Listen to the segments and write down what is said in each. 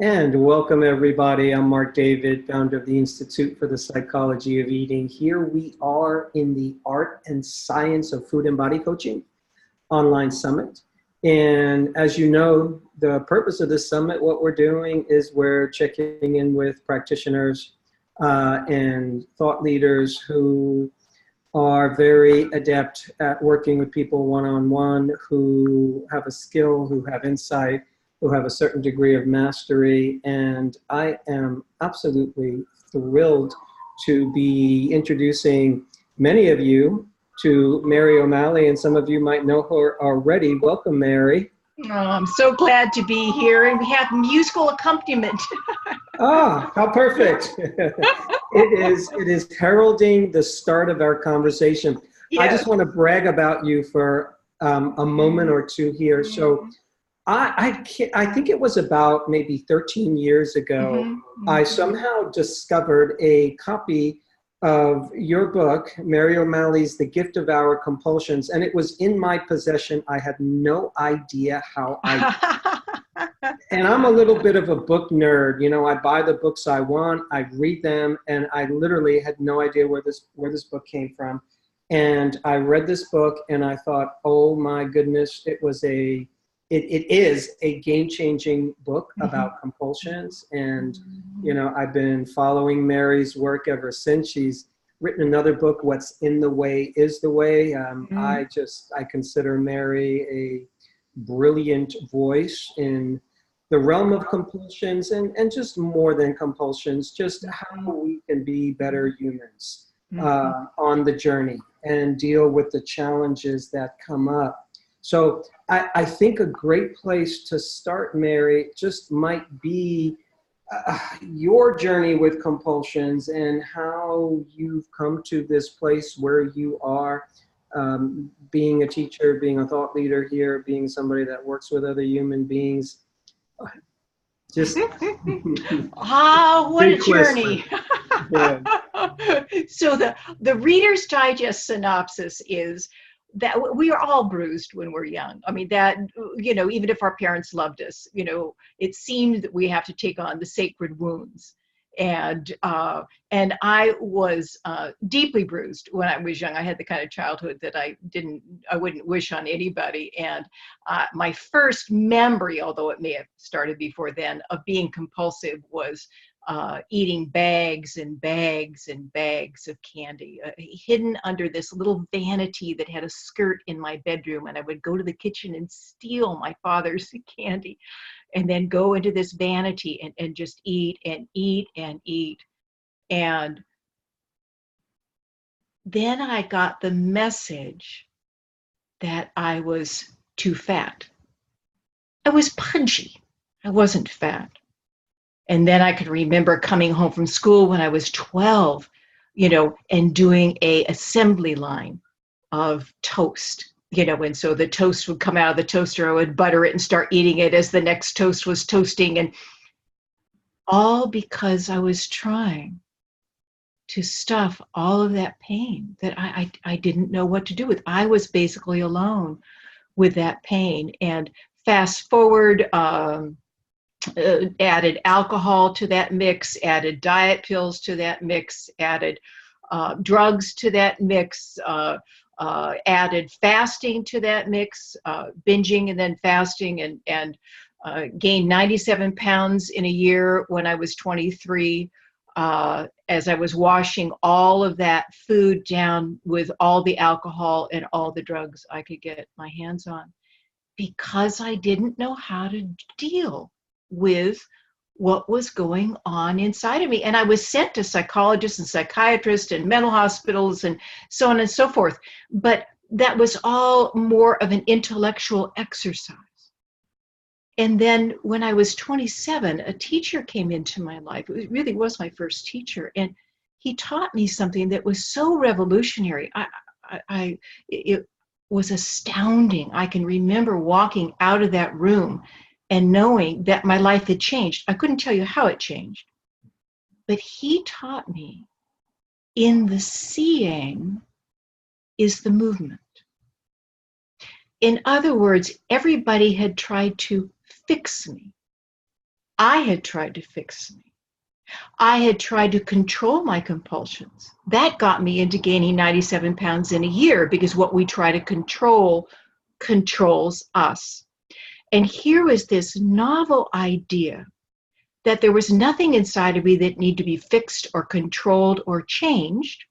And welcome everybody. I'm Marc David, founder of the Institute for the Psychology of Eating. Here we are in the Art and Science of Food and Body Coaching online summit. And as you know, the purpose of this summit, what we're doing is we're checking in with practitioners and thought leaders who are very adept at working with people one-on-one, who have a skill, who have insight, who have a certain degree of mastery. And I am absolutely thrilled to be introducing many of you to Mary O'Malley, and some of you might know her already. Welcome, Mary. Oh, I'm so glad to be here, and we have musical accompaniment. Ah, how perfect. It is heralding the start of our conversation. Yes. I just want to brag about you for a moment or two here. So I think it was about maybe 13 years ago, I somehow discovered a copy of your book, Mary O'Malley's The Gift of Our Compulsions, and it was in my possession. I had no idea how and I'm a little bit of a book nerd. You know, I buy the books I want, I read them, and I literally had no idea where this book came from. And I read this book and I thought, oh my goodness, it is a game-changing book about compulsions. And, you know, I've been following Mary's work ever since. She's written another book, What's in the Way is the Way. I consider Mary a brilliant voice in the realm of compulsions and just more than compulsions, just how we can be better humans on the journey and deal with the challenges that come up. So I think a great place to start, Mary, just might be your journey with compulsions and how you've come to this place where you are, being a teacher, being a thought leader here, being somebody that works with other human beings. Just what a journey. Yeah. So the Reader's Digest synopsis is that we are all bruised when we're young. I mean, that, you know, even if our parents loved us, you know, it seemed that we have to take on the sacred wounds. And I was deeply bruised when I was young. I had the kind of childhood that I wouldn't wish on anybody. And my first memory, although it may have started before then, of being compulsive was eating bags and bags and bags of candy, hidden under this little vanity that had a skirt in my bedroom. And I would go to the kitchen and steal my father's candy and then go into this vanity and just eat and eat and eat. And then I got the message that I was too fat. I was pudgy. I wasn't fat. And then I could remember coming home from school when I was 12, you know, and doing a assembly line of toast, you know, and so the toast would come out of the toaster, I would butter it and start eating it as the next toast was toasting, and all because I was trying to stuff all of that pain that I didn't know what to do with. I was basically alone with that pain. And fast forward, added alcohol to that mix, added diet pills to that mix, added drugs to that mix, added fasting to that mix, binging and then fasting, and gained 97 pounds in a year when I was 23, as I was washing all of that food down with all the alcohol and all the drugs I could get my hands on, because I didn't know how to deal with what was going on inside of me. And I was sent to psychologists and psychiatrists and mental hospitals and so on and so forth. But that was all more of an intellectual exercise. And then when I was 27, a teacher came into my life. It really was my first teacher. And he taught me something that was so revolutionary. It was astounding. I can remember walking out of that room and knowing that my life had changed. I couldn't tell you how it changed, but he taught me in the seeing is the movement. In other words, everybody had tried to fix me. I had tried to fix me. I had tried to control my compulsions. That got me into gaining 97 pounds in a year, because what we try to control controls us. And here was this novel idea that there was nothing inside of me that needed to be fixed or controlled or changed,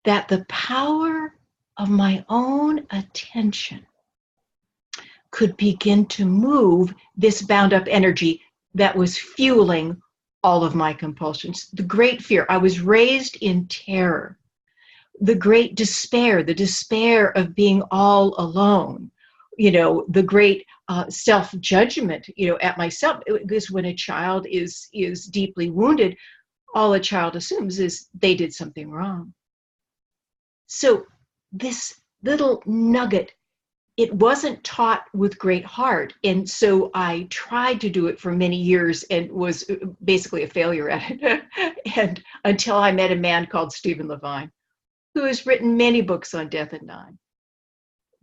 that the power of my own attention could begin to move this bound up energy that was fueling all of my compulsions. The great fear. I was raised in terror. The great despair, the despair of being all alone. The great self-judgment, at myself. Because when a child is deeply wounded, all a child assumes is they did something wrong. So this little nugget, it wasn't taught with great heart. And so I tried to do it for many years and was basically a failure at it. And until I met a man called Stephen Levine, who has written many books on death and dying,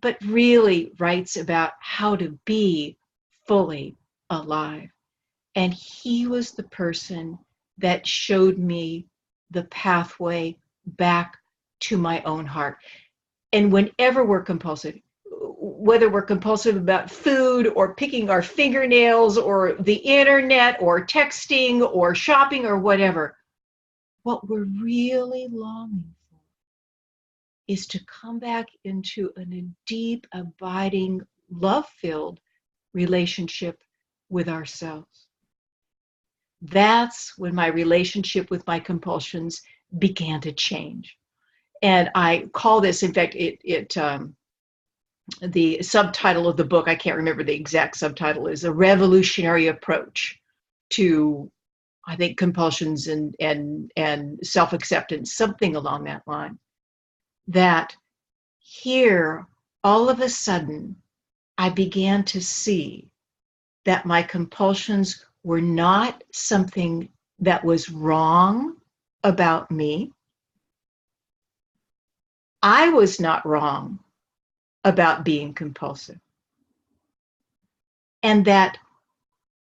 but really writes about how to be fully alive. And he was the person that showed me the pathway back to my own heart. And whenever we're compulsive, whether we're compulsive about food or picking our fingernails or the internet or texting or shopping or whatever, what we're really longing for is to come back into a deep, abiding, love-filled relationship with ourselves. That's when my relationship with my compulsions began to change. And I call this, in fact, the subtitle of the book, I can't remember the exact subtitle, is A Revolutionary Approach to, I think, compulsions and self-acceptance, something along that line. That here, all of a sudden, I began to see that my compulsions were not something that was wrong about me. I was not wrong about being compulsive. And that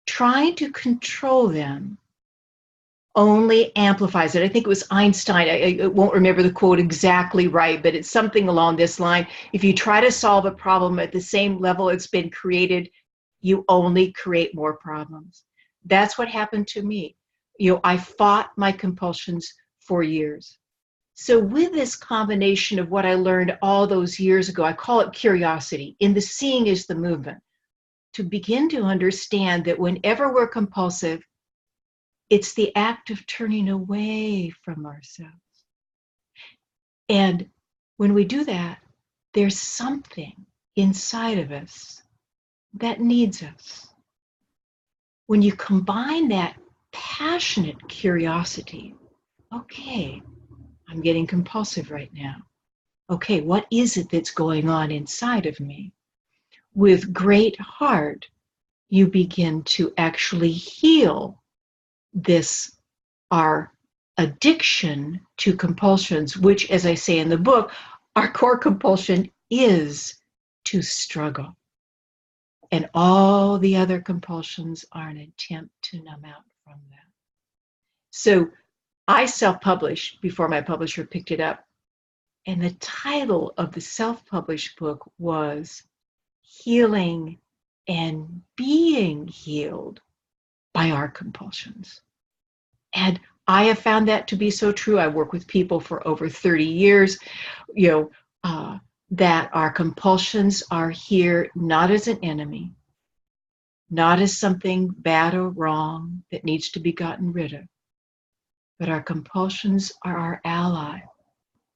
trying to control them only amplifies it. I think it was Einstein. I won't remember the quote exactly right, but it's something along this line. If you try to solve a problem at the same level it's been created, you only create more problems. That's what happened to me. I fought my compulsions for years. So with this combination of what I learned all those years ago, I call it curiosity. In the seeing is the movement. To begin to understand that whenever we're compulsive, it's the act of turning away from ourselves. And when we do that, there's something inside of us that needs us. When you combine that passionate curiosity, okay, I'm getting compulsive right now. Okay, what is it that's going on inside of me? With great heart, you begin to actually heal this, our addiction to compulsions, which, as I say in the book, our core compulsion is to struggle. And all the other compulsions are an attempt to numb out from that. So I self-published before my publisher picked it up. And the title of the self-published book was Healing and Being Healed by Our Compulsions. And I have found that to be so true. I work with people for over 30 years, that our compulsions are here not as an enemy, not as something bad or wrong that needs to be gotten rid of, but our compulsions are our ally.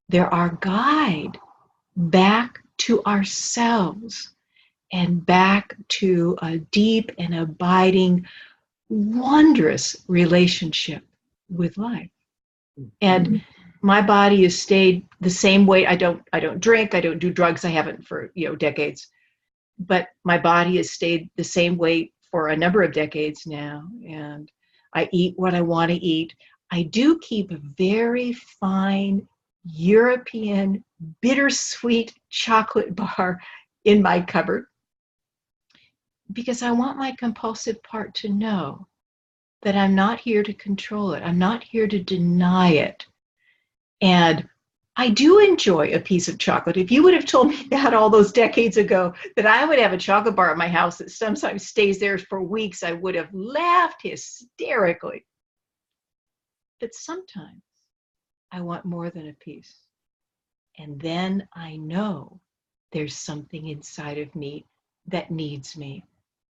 They're our guide back to ourselves and back to a deep and abiding, wondrous relationship with life. And my body has stayed the same way. I don't drink, I don't do drugs, I haven't for decades. But my body has stayed the same way for a number of decades now. And I eat what I want to eat. I do keep a very fine European bittersweet chocolate bar in my cupboard. because I want my compulsive part to know that I'm not here to control it. I'm not here to deny it. And I do enjoy a piece of chocolate. If you would have told me that all those decades ago, that I would have a chocolate bar at my house that sometimes stays there for weeks, I would have laughed hysterically. But sometimes I want more than a piece. And then I know there's something inside of me that needs me.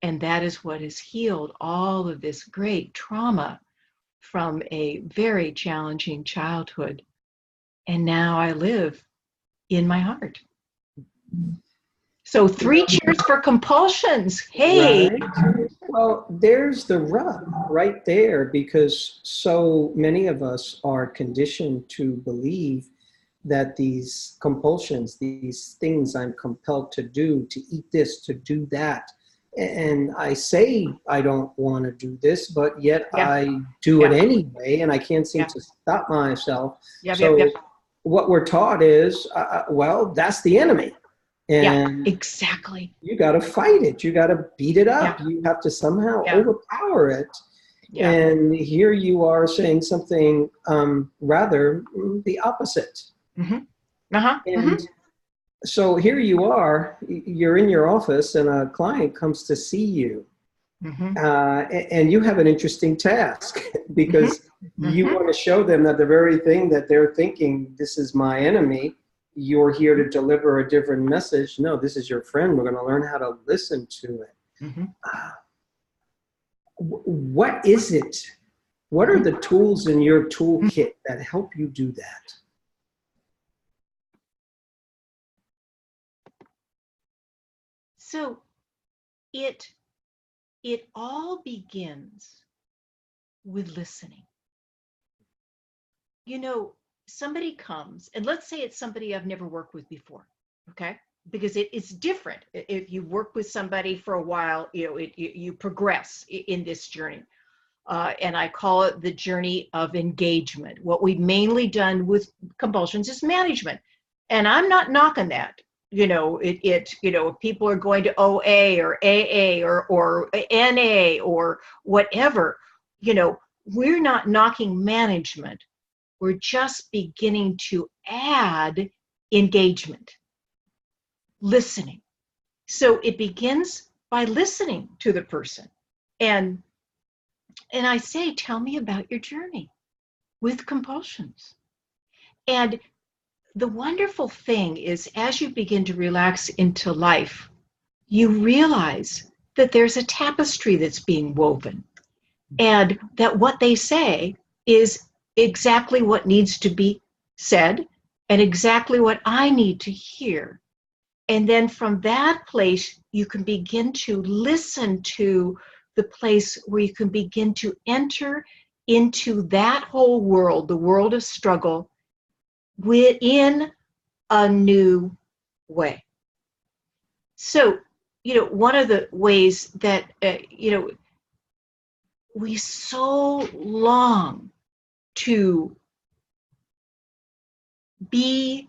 And that is what has healed all of this great trauma from a very challenging childhood. And now I live in my heart. So 3 cheers for compulsions. Hey. Right. Well, there's the rub right there, because so many of us are conditioned to believe that these compulsions, these things I'm compelled to do, to eat this, to do that. And I say I don't want to do this, but yet I do it anyway, and I can't seem to stop myself. So what we're taught is, well, that's the enemy. And exactly. You got to fight it. You got to beat it up. You have to somehow overpower it. And here you are saying something rather the opposite. And so here you are, you're in your office and a client comes to see you. And you have an interesting task because you want to show them that the very thing that they're thinking, this is my enemy, you're here to deliver a different message. No, this is your friend. We're going to learn how to listen to it. What is it? What are the tools in your toolkit that help you do that? So it all begins with listening. You know, somebody comes, and let's say it's somebody I've never worked with before, okay? Because it's different. If you work with somebody for a while, you know, you progress in this journey. And I call it the journey of engagement. What we've mainly done with compulsions is management. And I'm not knocking that. You know, you know, if people are going to OA or AA or NA or whatever, you know, we're not knocking management. We're just beginning to add engagement, listening. So it begins by listening to the person. And I say, tell me about your journey with compulsions. And the wonderful thing is, as you begin to relax into life, you realize that there's a tapestry that's being woven, and that what they say is exactly what needs to be said and exactly what I need to hear. And then from that place, you can begin to listen to the place where you can begin to enter into that whole world, the world of struggle, within a new way. So, you know, one of the ways that, you know, we so long to be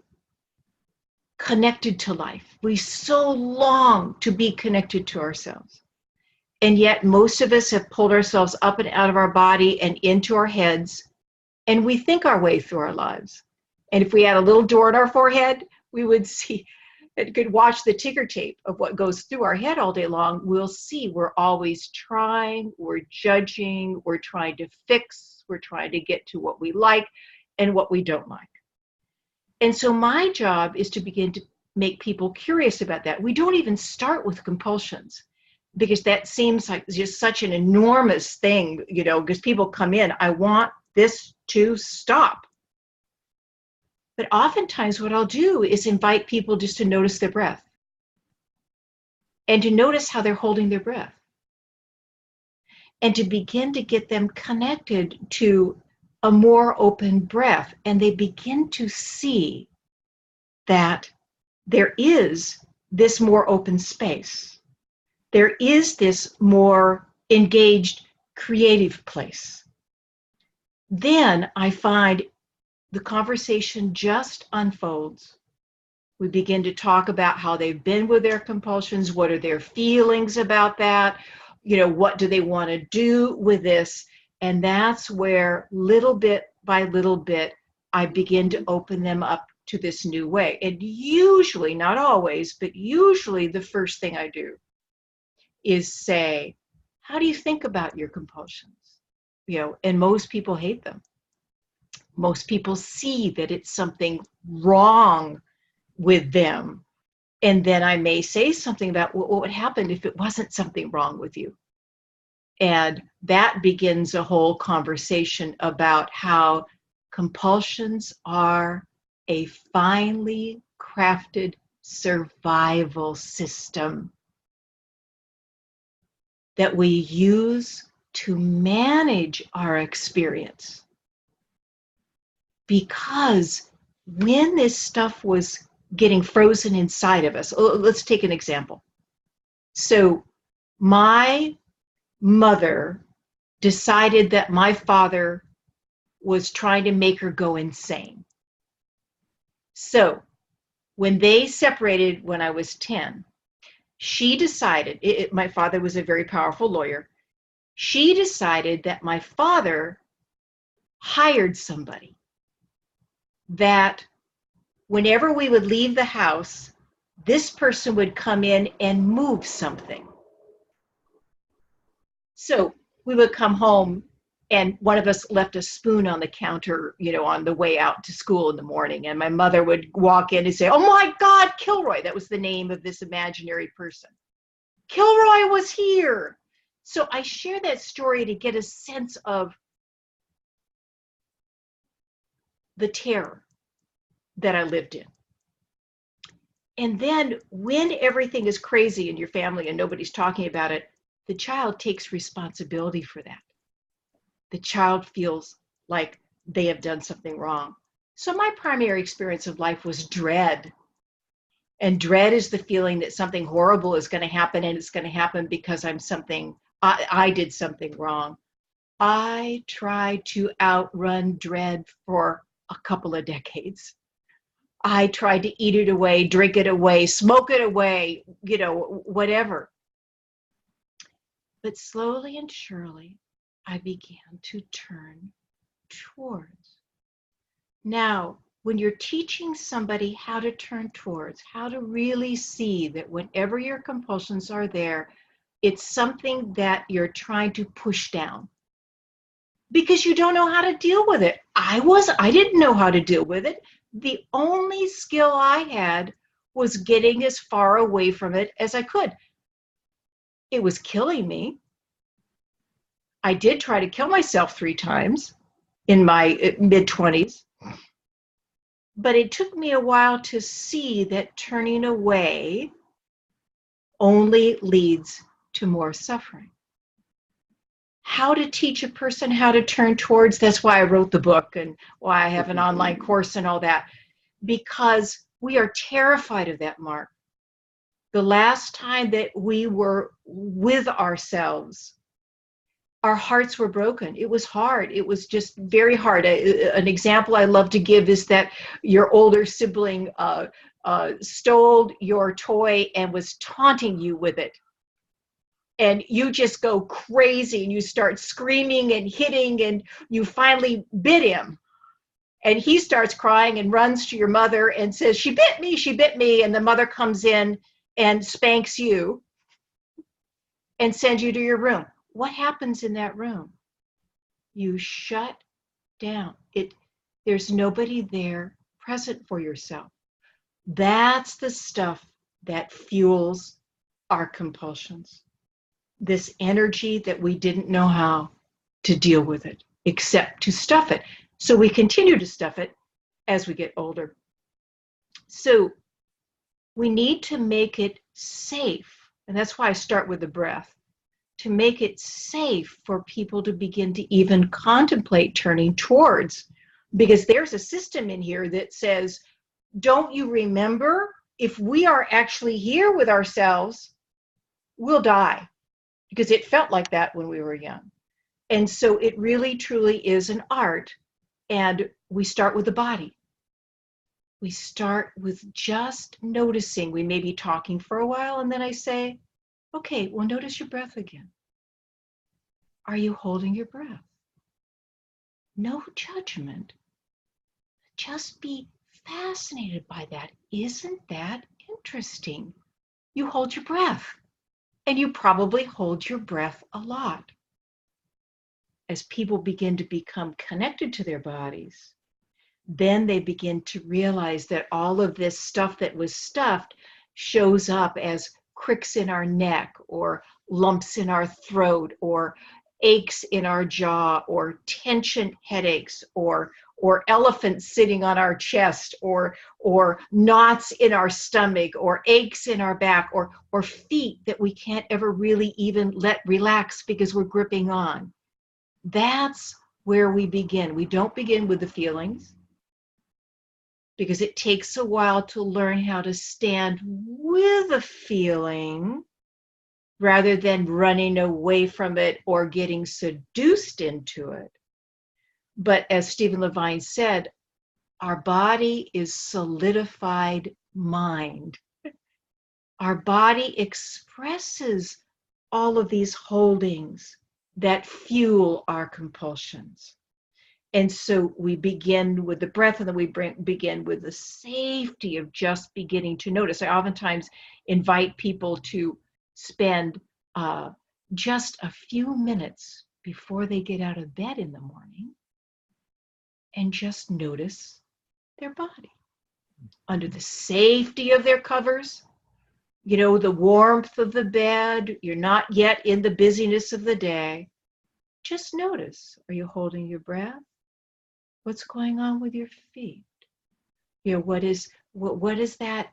connected to life. We so long to be connected to ourselves. And yet most of us have pulled ourselves up and out of our body and into our heads, and we think our way through our lives. And if we had a little door in our forehead, we would see, and could watch the ticker tape of what goes through our head all day long. We'll see we're always trying, we're judging, we're trying to fix, we're trying to get to what we like and what we don't like. And so my job is to begin to make people curious about that. We don't even start with compulsions, because that seems like just such an enormous thing, you know, because people come in, I want this to stop. But oftentimes what I'll do is invite people just to notice their breath and to notice how they're holding their breath, and to begin to get them connected to a more open breath. And they begin to see that there is this more open space. There is this more engaged, creative place. Then I find the conversation just unfolds We begin to talk about how they've been with their compulsions. What are their feelings about that? You know, what do they want to do with this? And that's where little bit by little bit, I begin to open them up to this new way. And usually, not always, but usually the first thing I do is say, how do you think about your compulsions? You know, and most people hate them. Most people see that it's something wrong with them. And then I may say something about what would happen if it wasn't something wrong with you. And that begins a whole conversation about how compulsions are a finely crafted survival system that we use to manage our experience. Because when this stuff was getting frozen inside of us, let's take an example. So my mother decided that my father was trying to make her go insane. So when they separated when I was 10, she decided, my father was a very powerful lawyer, she decided that my father hired somebody that whenever we would leave the house, this person would come in and move something. So we would come home and one of us left a spoon on the counter, you know, on the way out to school in the morning. And my mother would walk in and say, oh my God, Kilroy. That was the name of this imaginary person. Kilroy was here. So I share that story to get a sense of the terror that I lived in. And then when everything is crazy in your family and nobody's talking about it, the child takes responsibility for that. The child feels like they have done something wrong. So my primary experience of life was dread. And dread is the feeling that something horrible is going to happen, and it's going to happen because I did something wrong. I tried to outrun dread for a couple of decades. I tried to eat it away, drink it away, smoke it away, you know, whatever. But slowly and surely, I began to turn towards. Now, when you're teaching somebody how to turn towards, how to really see that whenever your compulsions are there, it's something that you're trying to push down because you don't know how to deal with it. I didn't know how to deal with it. The only skill I had was getting as far away from it as I could. It was killing me. I did try to kill myself 3 times in my mid-20s. But it took me a while to see that turning away only leads to more suffering. How to teach a person how to turn towards, that's why I wrote the book and why I have an online course and all that, because we are terrified of that, Mark. The last time that we were with ourselves, our hearts were broken. It was hard. It was just very hard. An example I love to give is that your older sibling stole your toy and was taunting you with it. And you just go crazy and you start screaming and hitting and you finally bit him. And he starts crying and runs to your mother and says, she bit me, she bit me. And the mother comes in and spanks you and sends you to your room. What happens in that room? You shut down. There's nobody there present for yourself. That's the stuff that fuels our compulsions. This energy that we didn't know how to deal with it, except to stuff it. So we continue to stuff it as we get older. So we need to make it safe. And that's why I start with the breath. To make it safe for people to begin to even contemplate turning towards. Because there's a system in here that says, don't you remember, if we are actually here with ourselves, we'll die. Because it felt like that when we were young. And so it really, truly is an art. And we start with the body. we start with just noticing. We may be talking for a while, and then I say, okay, well, notice your breath again. Are you holding your breath? No judgment. Just be fascinated by that. Isn't that interesting? You hold your breath, and you probably hold your breath a lot. As people begin to become connected to their bodies, then they begin to realize that all of this stuff that was stuffed shows up as cricks in our neck, or lumps in our throat, or aches in our jaw, or tension headaches, or elephants sitting on our chest, or knots in our stomach, or aches in our back, or feet that we can't ever really even let relax because we're gripping on. That's where we begin. We don't begin with the feelings, because it takes a while to learn how to stand with a feeling rather than running away from it or getting seduced into it. But as Stephen Levine said, our body is solidified mind. Our body expresses all of these holdings that fuel our compulsions. And so we begin with the breath, and then we begin with the safety of just beginning to notice. I oftentimes invite people to spend just a few minutes before they get out of bed in the morning and just notice their body under the safety of their covers, you know, the warmth of the bed. You're not yet in the busyness of the day. Just notice. Are you holding your breath? What's going on with your feet? You know, what is that?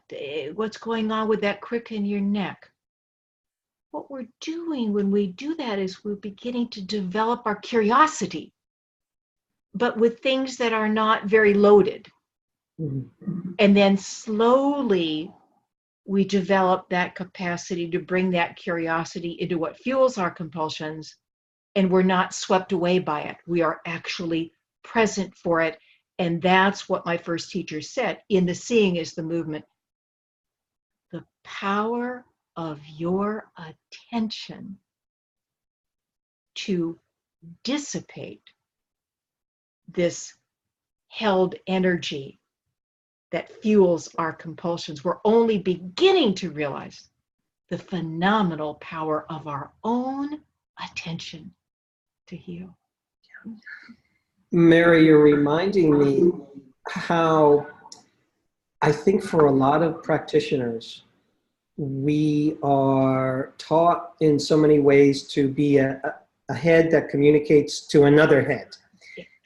What's going on with that crick in your neck? What we're doing when we do that is we're beginning to develop our curiosity, but with things that are not very loaded. Mm-hmm. And then slowly we develop that capacity to bring that curiosity into what fuels our compulsions, and we're not swept away by it. We are actually present for it. And that's what my first teacher said: in the seeing is the movement. The power of your attention to dissipate this held energy that fuels our compulsions. We're only beginning to realize the phenomenal power of our own attention to heal. Mary, you're reminding me how I think for a lot of practitioners, we are taught in so many ways to be a head that communicates to another head.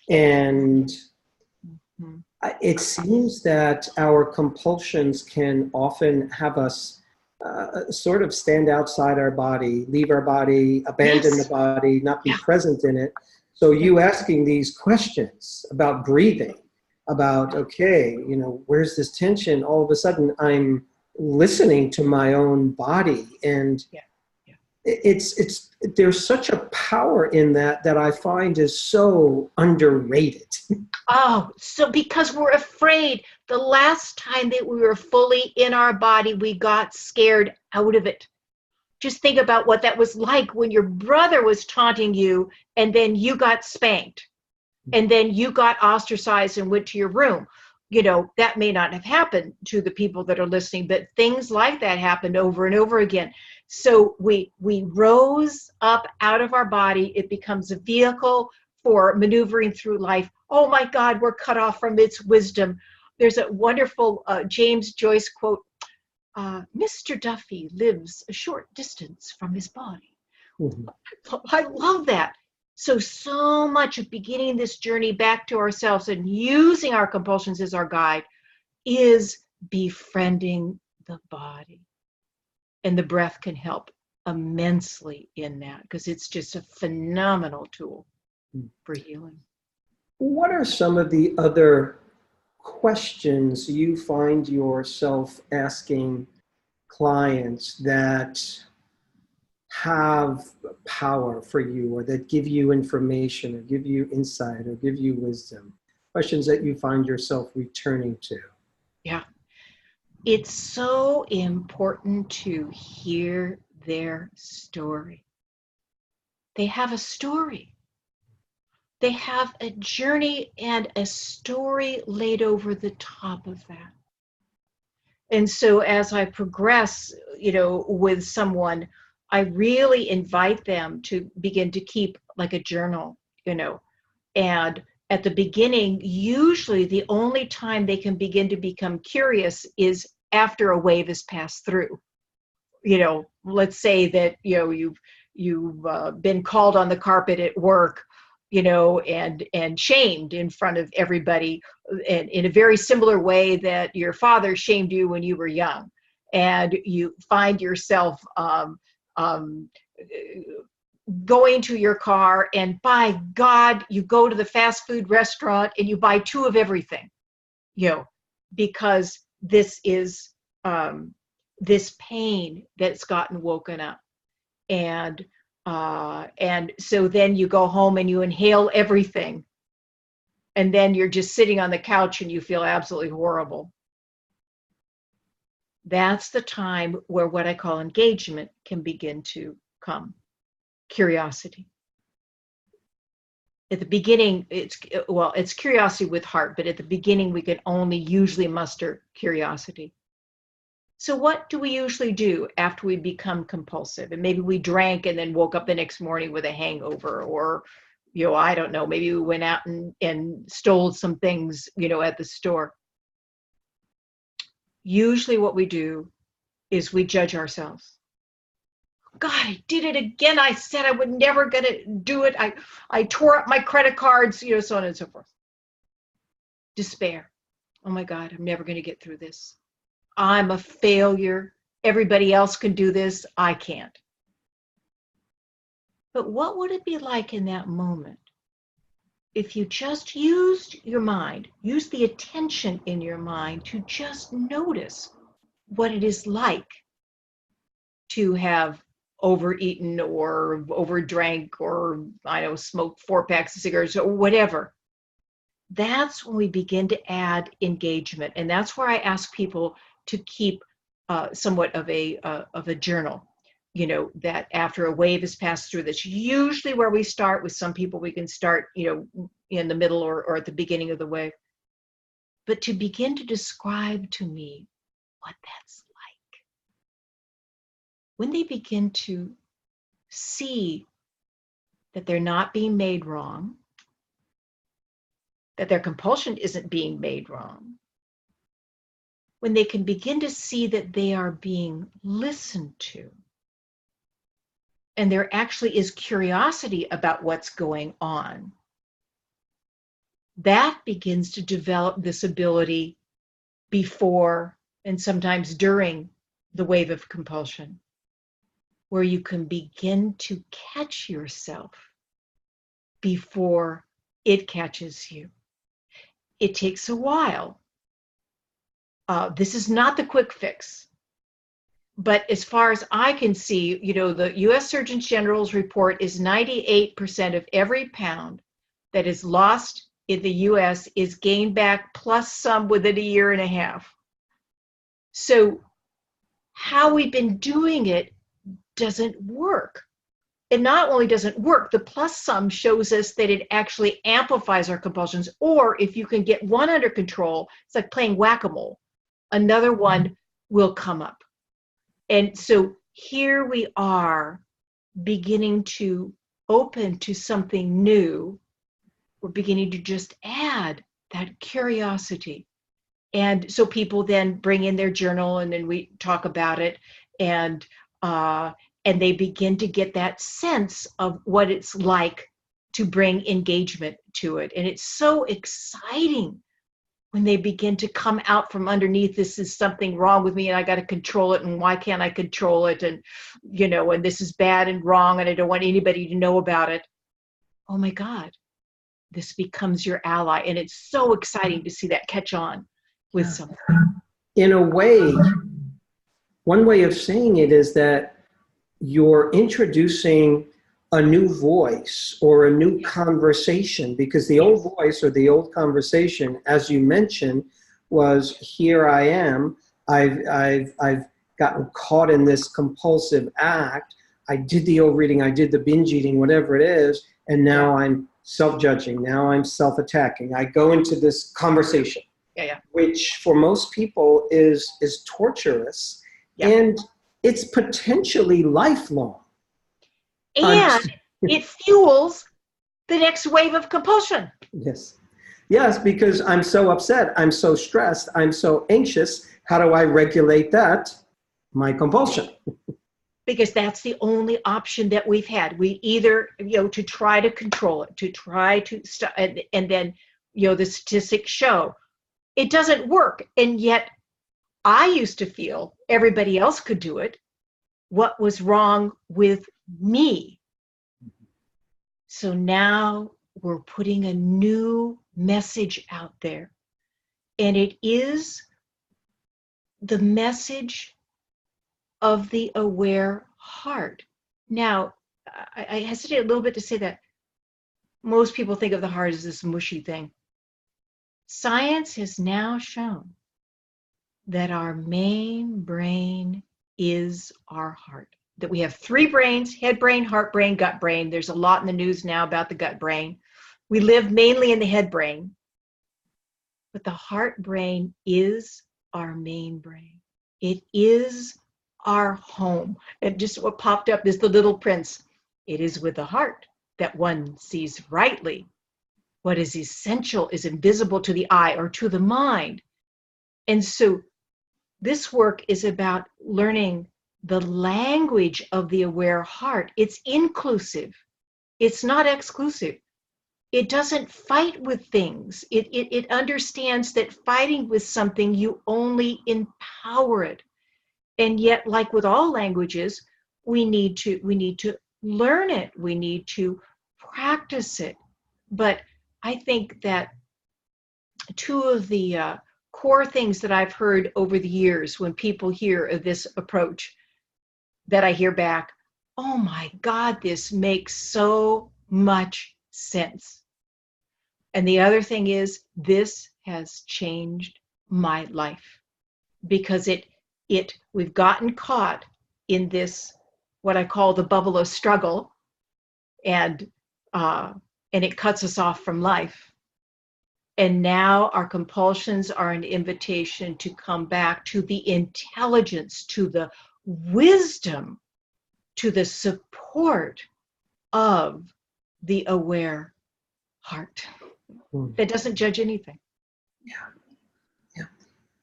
And it seems that our compulsions can often have us sort of stand outside our body, leave our body, abandon the body, not be present in it. So you asking these questions about breathing, about, okay, you know, where's this tension? All of a sudden I'm listening to my own body, and it's there's such a power in that I find is so underrated. Oh, so because we're afraid. The last time that we were fully in our body, we got scared out of it. Just think about what that was like when your brother was taunting you, and then you got spanked, and then you got ostracized and went to your room. You know, that may not have happened to the people that are listening, but things like that happened over and over again. So we rose up out of our body. It becomes a vehicle for maneuvering through life. Oh my God, we're cut off from its wisdom. There's a wonderful James Joyce quote, Mr. Duffy lives a short distance from his body. Mm-hmm. I love that. So much of beginning this journey back to ourselves and using our compulsions as our guide is befriending the body. And the breath can help immensely in that, because it's just a phenomenal tool for healing. What are some of the other questions you find yourself asking clients that have power for you, or that give you information, or give you insight, or give you wisdom? Questions that you find yourself returning to? Yeah. It's so important to hear their story. They have a story. They have a journey and a story laid over the top of that. And so as I progress, with someone, I really invite them to begin to keep like a journal, and at the beginning, usually the only time they can begin to become curious is after a wave has passed through. Let's say that, you've been called on the carpet at work, and shamed in front of everybody, and in a very similar way that your father shamed you when you were young, and you find yourself going to your car, and by God, you go to the fast food restaurant and you buy 2 of everything, because this is this pain that's gotten woken up. And so then you go home and you inhale everything, and then you're just sitting on the couch and you feel absolutely horrible. That's the time where what I call engagement can begin to come. Curiosity. At the beginning, it's curiosity with heart, but at the beginning we can only usually muster curiosity. So what do we usually do after we become compulsive? And maybe we drank and then woke up the next morning with a hangover, or, I don't know, maybe we went out and stole some things, at the store. Usually what we do is we judge ourselves. God, I did it again. I said I would never gonna do it. I tore up my credit cards, so on and so forth. Despair. Oh my God, I'm never gonna get through this. I'm a failure. Everybody else can do this. I can't. But what would it be like in that moment if you just used your mind, used the attention in your mind to just notice what it is like to have overeaten or overdrank or, smoked 4 packs of cigarettes or whatever? That's when we begin to add engagement. And that's where I ask people to keep somewhat of a journal, that after a wave has passed through. That's usually where we start. With some people, we can start, in the middle or at the beginning of the wave. But to begin to describe to me what that's like. When they begin to see that they're not being made wrong, that their compulsion isn't being made wrong, when they can begin to see that they are being listened to, and there actually is curiosity about what's going on, that begins to develop this ability before and sometimes during the wave of compulsion, where you can begin to catch yourself before it catches you. It takes a while. This is not the quick fix. But as far as I can see, the U.S. Surgeon General's report is 98% of every pound that is lost in the U.S. is gained back plus some within a year and a half. So how we've been doing it doesn't work. It not only doesn't work, the plus sum shows us that it actually amplifies our compulsions. Or if you can get one under control, it's like playing whack-a-mole. Another one will come up. And so here we are beginning to open to something new. We're beginning to just add that curiosity. And so people then bring in their journal, and then we talk about it, and they begin to get that sense of what it's like to bring engagement to it. And it's so exciting when they begin to come out from underneath, this is something wrong with me and I got to control it, and why can't I control it, and and this is bad and wrong and I don't want anybody to know about it. Oh my God, this becomes your ally, and it's so exciting to see that catch on with something. In a way, one way of saying it is that you're introducing a new voice or a new conversation, because the old voice or the old conversation, as you mentioned, was, here I am. I've gotten caught in this compulsive act. I did the overeating, I did the binge eating, whatever it is, and now I'm self-judging. Now I'm self-attacking. I go into this conversation, which for most people is torturous, and it's potentially lifelong. And it fuels the next wave of compulsion. Yes, because I'm so upset, I'm so stressed, I'm so anxious. How do I regulate that? My compulsion. Because that's the only option that we've had. We either, to try to control it, to try to stop, and then, the statistics show it doesn't work. And yet I used to feel everybody else could do it. What was wrong with me? So now we're putting a new message out there. And it is the message of the aware heart. Now, I hesitate a little bit to say that. Most people think of the heart as this mushy thing. Science has now shown that our main brain is our heart. That we have 3 brains: head brain, heart brain, gut brain. There's a lot in the news now about the gut brain. We live mainly in the head brain. But the heart brain is our main brain. It is our home. And just what popped up is the Little Prince. It is with the heart that one sees rightly. What is essential is invisible to the eye or to the mind. And so this work is about learning the language of the aware heart. It's inclusive. It's not exclusive. It doesn't fight with things. It understands that fighting with something, you only empower it. And yet, like with all languages, we need to learn it. We need to practice it. But I think that 2 of the core things that I've heard over the years when people hear of this approach, that I hear back, oh my God, this makes so much sense. And the other thing is, this has changed my life, because we've gotten caught in this, what I call the bubble of struggle, and it cuts us off from life. And now our compulsions are an invitation to come back to the intelligence, to the wisdom, to the support of the aware heart that doesn't judge anything.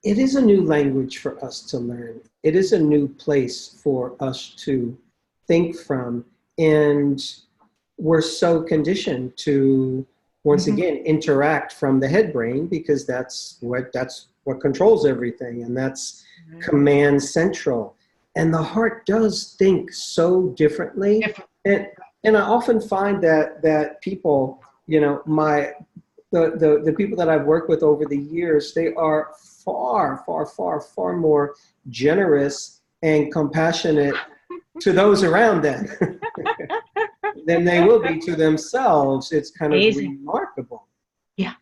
It is a new language for us to learn. It is a new place for us to think from. And we're so conditioned to, once again, interact from the head brain, because that's what controls everything, and that's command central. And the heart does think so differently. And I often find that people, the people that I've worked with over the years, they are far, far, far, far more generous and compassionate to those around them than they will be to themselves. It's kind of remarkable. Yeah.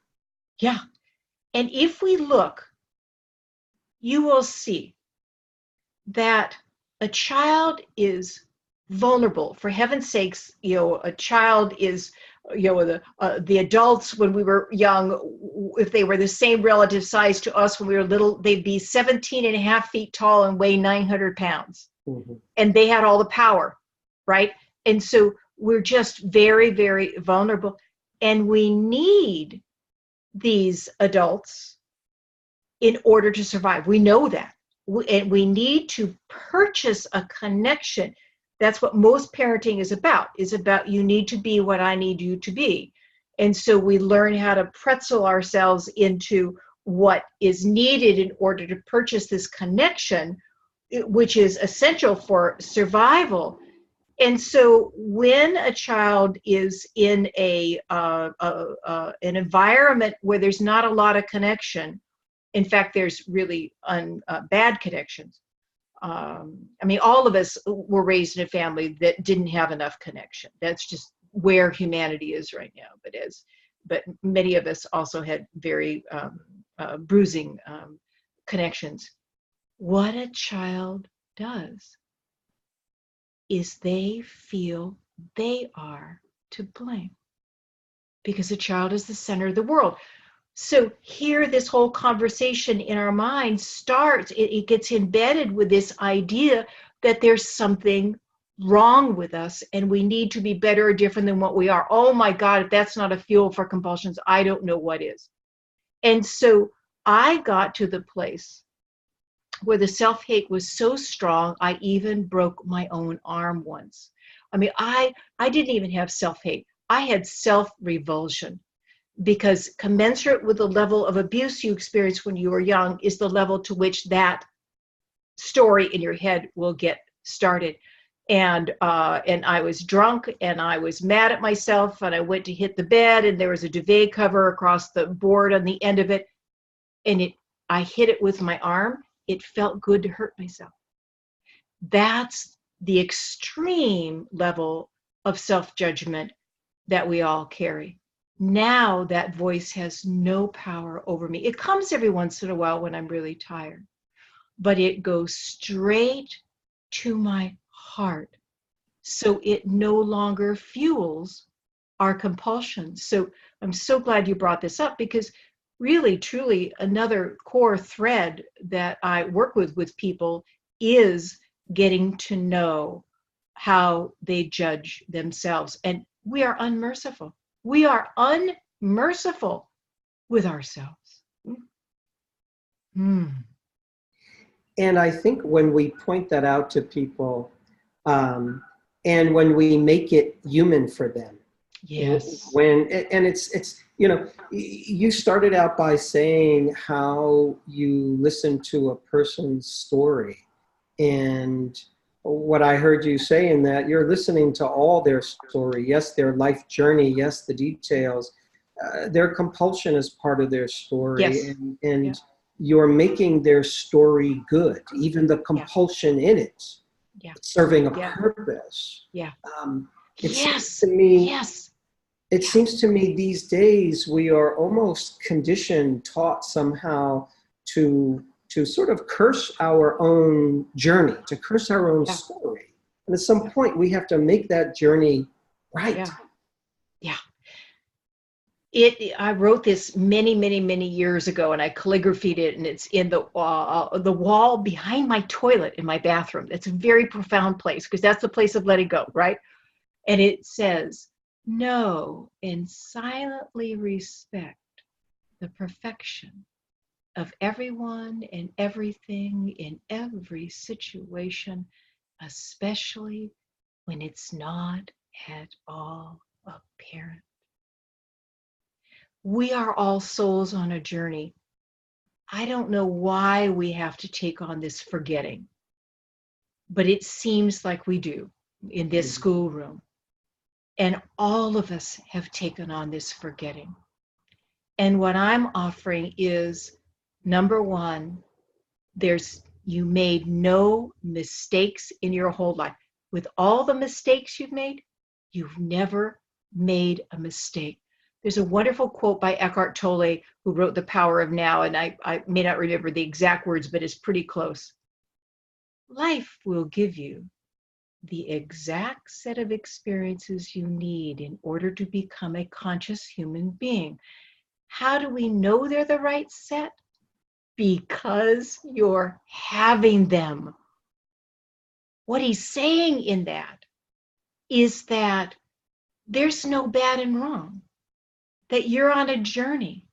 And if we look, you will see that a child is vulnerable. For heaven's sakes, a child is, the adults when we were young, if they were the same relative size to us when we were little, they'd be 17 and a half feet tall and weigh 900 pounds. And they had all the power, right? And so we're just very, very vulnerable. And we need these adults in order to survive. We know that. And we need to purchase a connection. That's what most parenting is about you need to be what I need you to be. And so we learn how to pretzel ourselves into what is needed in order to purchase this connection, which is essential for survival. And so when a child is in an environment where there's not a lot of connection, in fact, there's really bad connections. All of us were raised in a family that didn't have enough connection. That's just where humanity is right now. But many of us also had very bruising connections. What a child does is they feel they are to blame because a child is the center of the world. So here, this whole conversation in our minds starts, it gets embedded with this idea that there's something wrong with us and we need to be better or different than what we are. Oh my God, if that's not a fuel for compulsions, I don't know what is. And so I got to the place where the self-hate was so strong, I even broke my own arm once. I mean, I didn't even have self-hate. I had self-revulsion, because commensurate with the level of abuse you experience when you were young is the level to which that story in your head will get started. And I was drunk and I was mad at myself and I went to hit the bed and there was a duvet cover across the board on the end of it. And I hit it with my arm. It felt good to hurt myself. That's the extreme level of self-judgment that we all carry. Now that voice has no power over me. It comes every once in a while when I'm really tired, but it goes straight to my heart. So it no longer fuels our compulsions. So I'm so glad you brought this up, because really, truly, another core thread that I work with people is getting to know how they judge themselves. And we are unmerciful. We are unmerciful with ourselves. And I think when we point that out to people, and when we make it human for them, yes, and it's you started out by saying how you listen to a person's story, and what I heard you say in that, you're listening to all their story. Yes, their life journey. Yes, the details. Their compulsion is part of their story, yes. and you're making their story good, even the compulsion in it, serving a purpose. It seems to me, it seems to me these days we are almost conditioned, taught somehow to sort of curse our own journey, to curse our own story. And at some point we have to make that journey right. I wrote this many, many, many years ago, and I calligraphied it, and it's in the wall behind my toilet in my bathroom. It's a very profound place, because that's the place of letting go, right? And it says, know and silently respect the perfection of everyone and everything in every situation, especially when it's not at all apparent. We are all souls on a journey. I don't know why we have to take on this forgetting, but it seems like we do in this schoolroom. And all of us have taken on this forgetting. And what I'm offering is, number one, you made no mistakes in your whole life. With all the mistakes you've made, you've never made a mistake. There's a wonderful quote by Eckhart Tolle, who wrote The Power of Now, and I may not remember the exact words, but it's pretty close. Life will give you the exact set of experiences you need in order to become a conscious human being. How do we know they're the right set? Because you're having them. What he's saying in that is that there's no bad and wrong, that you're on a journey,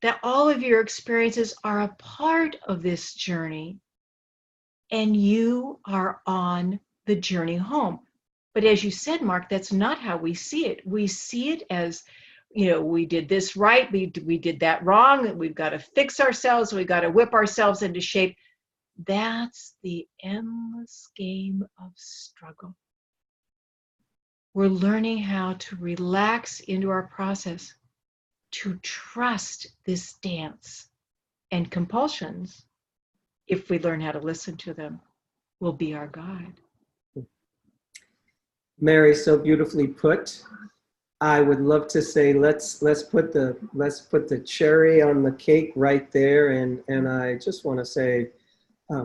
that all of your experiences are a part of this journey, and you are on the journey home. But as you said, Mark, that's not how we see it. We see it as, we did this right, we did that wrong, we've got to fix ourselves, we've got to whip ourselves into shape. That's the endless game of struggle. We're learning how to relax into our process, to trust this dance. And compulsions, if we learn how to listen to them, will be our guide. Mary, so beautifully put. I would love to say let's put the cherry on the cake right there, and I just want to say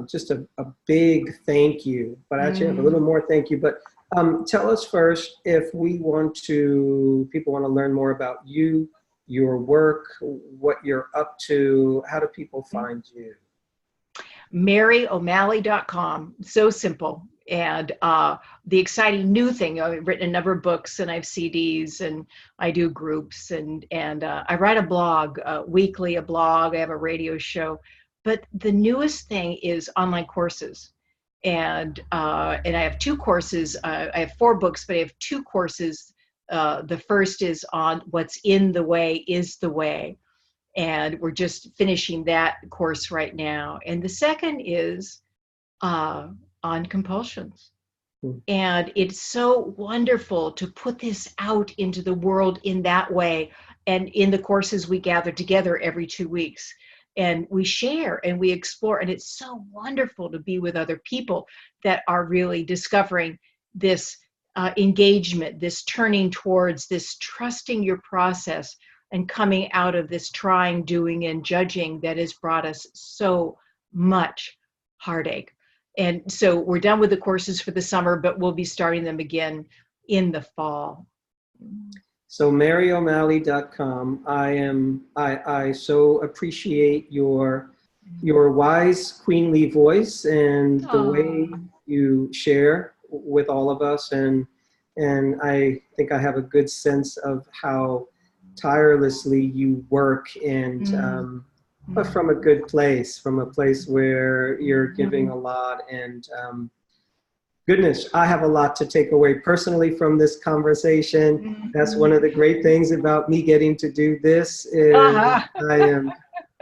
just a big thank you, but actually I have a little more thank you. But tell us first, if people want to learn more about you, your work, what you're up to, how do people find you? MaryO'Malley.com. So simple. And the exciting new thing, I've written a number of books and I have CDs and I do groups and I write a blog, weekly, a blog, I have a radio show. But the newest thing is online courses. And I have two courses. I have 4 books, but I have 2 courses. The first is on what's in the way is the way. And we're just finishing that course right now. And the second is on compulsions. And it's so wonderful to put this out into the world in that way. And in the courses, we gather together every 2 weeks and we share and we explore. And it's so wonderful to be with other people that are really discovering this engagement, this turning towards this trusting your process and coming out of this trying, doing, and judging that has brought us so much heartache. And so we're done with the courses for the summer, but we'll be starting them again in the fall. So MaryO'Malley.com. I so appreciate your wise, queenly voice and the way you share with all of us. And I think I have a good sense of how tirelessly you work, and but from a good place, from a place where you're giving a lot. And goodness, I have a lot to take away personally from this conversation. That's one of the great things about me getting to do this is I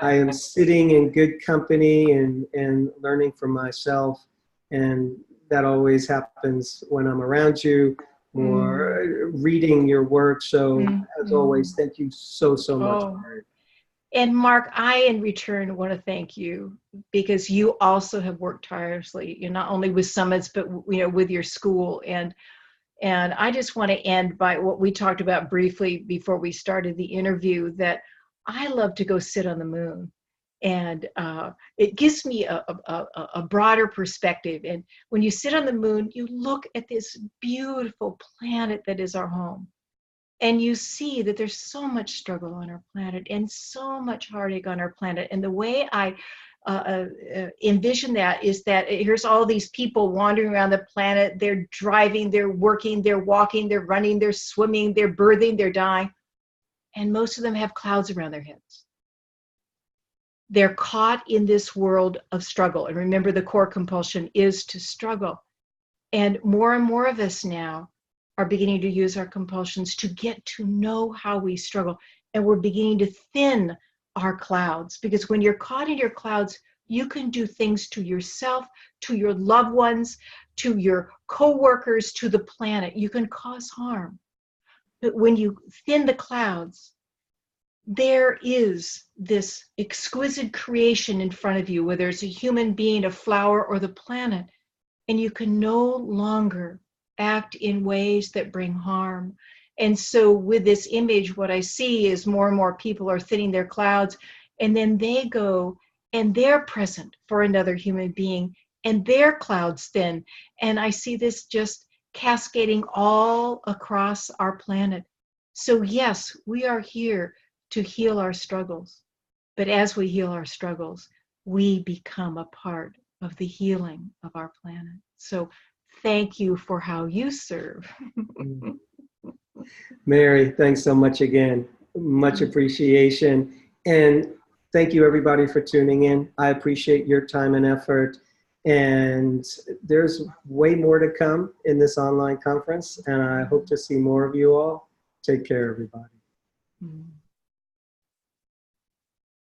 am sitting in good company and learning from myself, and that always happens when I'm around you or reading your work. So as always, thank you so much, Mary. And Mark, I in return want to thank you because you also have worked tirelessly, not only with summits, but with your school. And I just want to end by what we talked about briefly before we started the interview, that I love to go sit on the moon. And it gives me a broader perspective. And when you sit on the moon, you look at this beautiful planet that is our home. And you see that there's so much struggle on our planet and so much heartache on our planet. And the way I envision that is that here's all these people wandering around the planet. They're driving, they're working, they're walking, they're running, they're swimming, they're birthing, they're dying. And most of them have clouds around their heads. They're caught in this world of struggle. And remember, the core compulsion is to struggle. And more of us now are beginning to use our compulsions to get to know how we struggle. And we're beginning to thin our clouds, because when you're caught in your clouds, you can do things to yourself, to your loved ones, to your coworkers, to the planet. You can cause harm. But when you thin the clouds, there is this exquisite creation in front of you, whether it's a human being, a flower, or the planet, and you can no longer act in ways that bring harm. And so with this image, what I see is more and more people are thinning their clouds, and then they go and they're present for another human being, and their clouds thin. And I see this just cascading all across our planet. So yes, we are here to heal our struggles. But as we heal our struggles, we become a part of the healing of our planet. So thank you for how you serve. Mary, thanks so much again. Much appreciation. And thank you everybody for tuning in. I appreciate your time and effort. And there's way more to come in this online conference. And I hope to see more of you all. Take care, everybody.